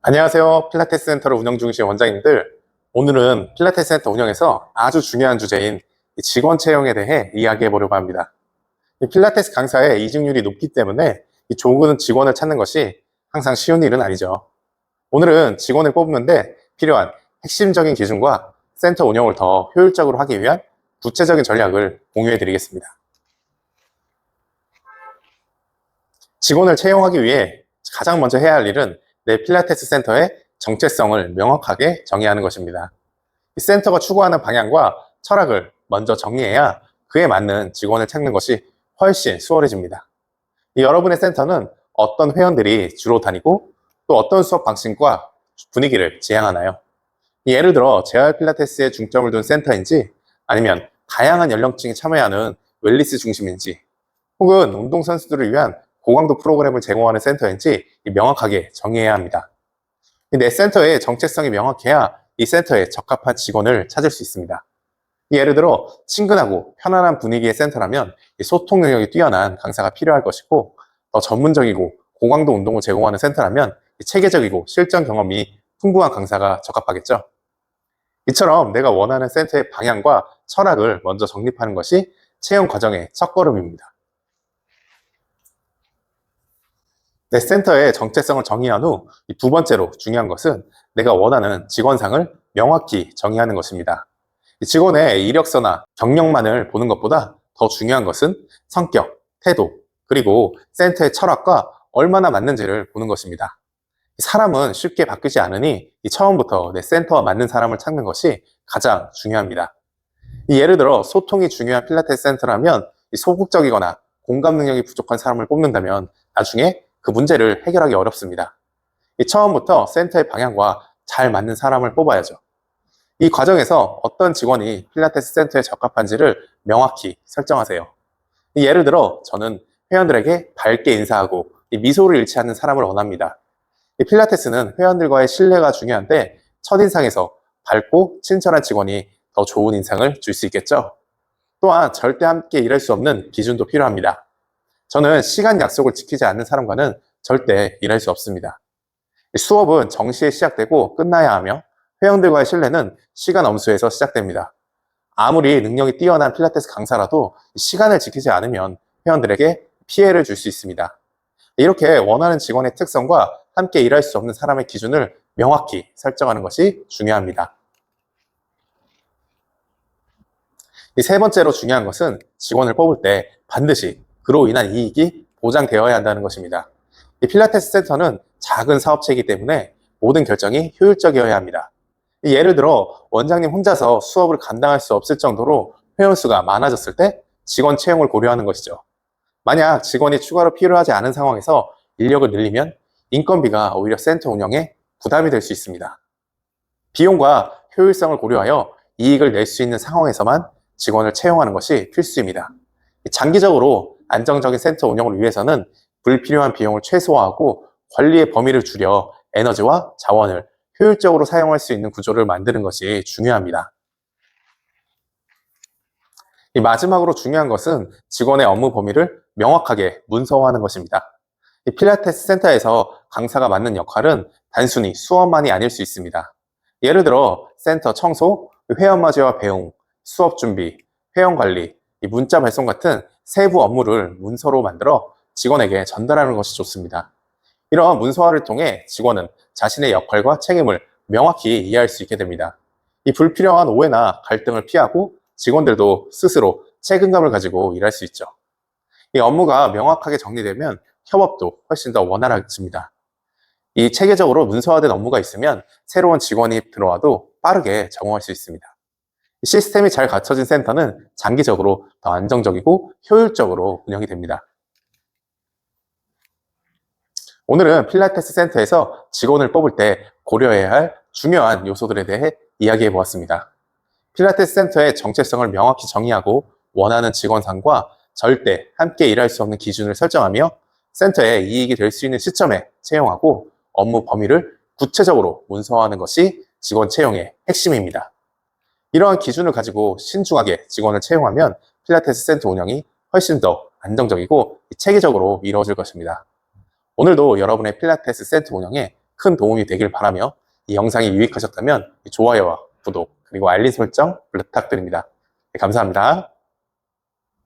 안녕하세요. 필라테스 센터를 운영 중이신 원장님들. 오늘은 필라테스 센터 운영에서 아주 중요한 주제인 직원 채용에 대해 이야기해 보려고 합니다. 필라테스 강사의 이직률이 높기 때문에 좋은 직원을 찾는 것이 항상 쉬운 일은 아니죠. 오늘은 직원을 뽑는데 필요한 핵심적인 기준과 센터 운영을 더 효율적으로 하기 위한 구체적인 전략을 공유해 드리겠습니다. 직원을 채용하기 위해 가장 먼저 해야 할 일은 내 필라테스 센터의 정체성을 명확하게 정의하는 것입니다. 이 센터가 추구하는 방향과 철학을 먼저 정리해야 그에 맞는 직원을 찾는 것이 훨씬 수월해집니다. 여러분의 센터는 어떤 회원들이 주로 다니고 또 어떤 수업 방식과 분위기를 지향하나요? 예를 들어 재활 필라테스에 중점을 둔 센터인지 아니면 다양한 연령층이 참여하는 웰니스 중심인지 혹은 운동선수들을 위한 고강도 프로그램을 제공하는 센터인지 명확하게 정의해야 합니다. 내 센터의 정체성이 명확해야 이 센터에 적합한 직원을 찾을 수 있습니다. 예를 들어 친근하고 편안한 분위기의 센터라면 소통 능력이 뛰어난 강사가 필요할 것이고, 더 전문적이고 고강도 운동을 제공하는 센터라면 체계적이고 실전 경험이 풍부한 강사가 적합하겠죠. 이처럼 내가 원하는 센터의 방향과 철학을 먼저 정립하는 것이 채용 과정의 첫걸음입니다. 내 센터의 정체성을 정의한 후 두 번째로 중요한 것은 내가 원하는 직원상을 명확히 정의하는 것입니다. 직원의 이력서나 경력만을 보는 것보다 더 중요한 것은 성격, 태도, 그리고 센터의 철학과 얼마나 맞는지를 보는 것입니다. 사람은 쉽게 바뀌지 않으니 처음부터 내 센터와 맞는 사람을 찾는 것이 가장 중요합니다. 예를 들어 소통이 중요한 필라테스 센터라면 소극적이거나 공감 능력이 부족한 사람을 뽑는다면 나중에 그 문제를 해결하기 어렵습니다. 처음부터 센터의 방향과 잘 맞는 사람을 뽑아야죠. 이 과정에서 어떤 직원이 필라테스 센터에 적합한지를 명확히 설정하세요. 예를 들어 저는 회원들에게 밝게 인사하고 미소를 잃지 않는 사람을 원합니다. 필라테스는 회원들과의 신뢰가 중요한데 첫인상에서 밝고 친절한 직원이 더 좋은 인상을 줄 수 있겠죠. 또한 절대 함께 일할 수 없는 기준도 필요합니다. 저는 시간 약속을 지키지 않는 사람과는 절대 일할 수 없습니다. 수업은 정시에 시작되고 끝나야 하며 회원들과의 신뢰는 시간 엄수에서 시작됩니다. 아무리 능력이 뛰어난 필라테스 강사라도 시간을 지키지 않으면 회원들에게 피해를 줄 수 있습니다. 이렇게 원하는 직원의 특성과 함께 일할 수 없는 사람의 기준을 명확히 설정하는 것이 중요합니다. 세 번째로 중요한 것은 직원을 뽑을 때 반드시 그로 인한 이익이 보장되어야 한다는 것입니다. 이 필라테스 센터는 작은 사업체이기 때문에 모든 결정이 효율적이어야 합니다. 예를 들어 원장님 혼자서 수업을 감당할 수 없을 정도로 회원수가 많아졌을 때 직원 채용을 고려하는 것이죠. 만약 직원이 추가로 필요하지 않은 상황에서 인력을 늘리면 인건비가 오히려 센터 운영에 부담이 될 수 있습니다. 비용과 효율성을 고려하여 이익을 낼 수 있는 상황에서만 직원을 채용하는 것이 필수입니다. 장기적으로 안정적인 센터 운영을 위해서는 불필요한 비용을 최소화하고 관리의 범위를 줄여 에너지와 자원을 효율적으로 사용할 수 있는 구조를 만드는 것이 중요합니다. 마지막으로 중요한 것은 직원의 업무 범위를 명확하게 문서화하는 것입니다. 필라테스 센터에서 강사가 맡는 역할은 단순히 수업만이 아닐 수 있습니다. 예를 들어 센터 청소, 회원맞이와 배웅, 수업 준비, 회원 관리, 문자 발송 같은 세부 업무를 문서로 만들어 직원에게 전달하는 것이 좋습니다. 이러한 문서화를 통해 직원은 자신의 역할과 책임을 명확히 이해할 수 있게 됩니다. 이 불필요한 오해나 갈등을 피하고 직원들도 스스로 책임감을 가지고 일할 수 있죠. 이 업무가 명확하게 정리되면 협업도 훨씬 더 원활해집니다. 이 체계적으로 문서화된 업무가 있으면 새로운 직원이 들어와도 빠르게 적응할 수 있습니다. 시스템이 잘 갖춰진 센터는 장기적으로 더 안정적이고 효율적으로 운영이 됩니다. 오늘은 필라테스 센터에서 직원을 뽑을 때 고려해야 할 중요한 요소들에 대해 이야기해 보았습니다. 필라테스 센터의 정체성을 명확히 정의하고 원하는 직원상과 절대 함께 일할 수 없는 기준을 설정하며 센터에 이익이 될 수 있는 시점에 채용하고 업무 범위를 구체적으로 문서화하는 것이 직원 채용의 핵심입니다. 이러한 기준을 가지고 신중하게 직원을 채용하면 필라테스 센터 운영이 훨씬 더 안정적이고 체계적으로 이루어질 것입니다. 오늘도 여러분의 필라테스 센터 운영에 큰 도움이 되길 바라며 이 영상이 유익하셨다면 좋아요와 구독 그리고 알림 설정 부탁드립니다. 네, 감사합니다.